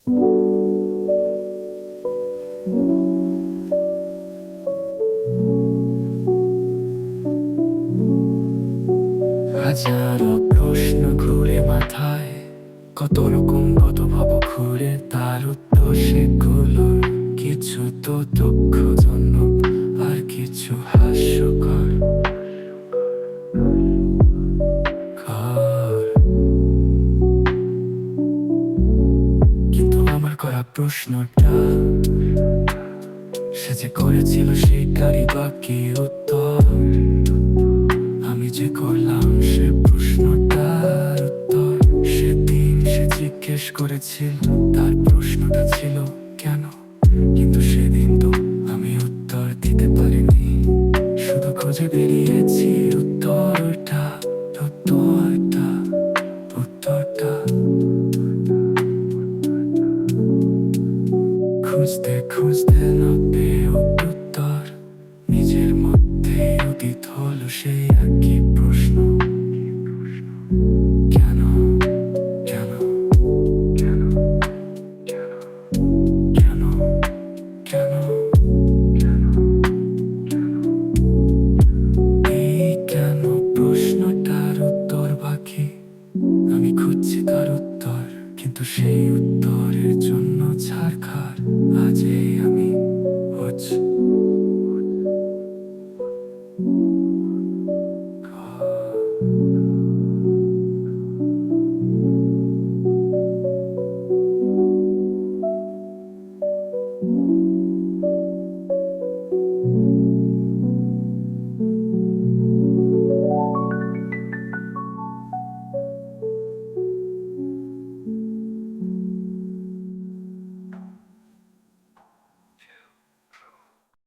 হাজারো প্রশ্ন ঘুরে মাথায়, কত রকম কত ভাব ঘুরে, তার উত্তর সেগুলোর কিছু তো দুঃখজনক আর কিছু হাস্যকর। কিন্তু আমার করা প্রশ্নটা, সে যে করেছিল সেটারই বাকি উত্তর। আমি যে করলাম সে প্রশ্নটার উত্তর। সেদিন সে জিজ্ঞেস করেছিল, তার প্রশ্নটা ছিল কেন, কিন্তু সেদিন তো আমি উত্তর দিতে পারিনি, শুধু খুঁজে বেরিয়েছি উত্তরটা, উত্তরটা, উত্তরটা। খুঁজতে খুঁজতে না পেয়ে উত্তর, নিজের মধ্যে উদিত হলো সেই একই প্রশ্ন, কেন, কেন, কেন, কেন, কেন, কেন, এই কেন প্রশ্নটার উত্তর বাকি। আমি খুঁজছি তার উত্তর, কিন্তু সেই উত্তরের জন্য ছাড়খার আজই আমি হচ্ছি।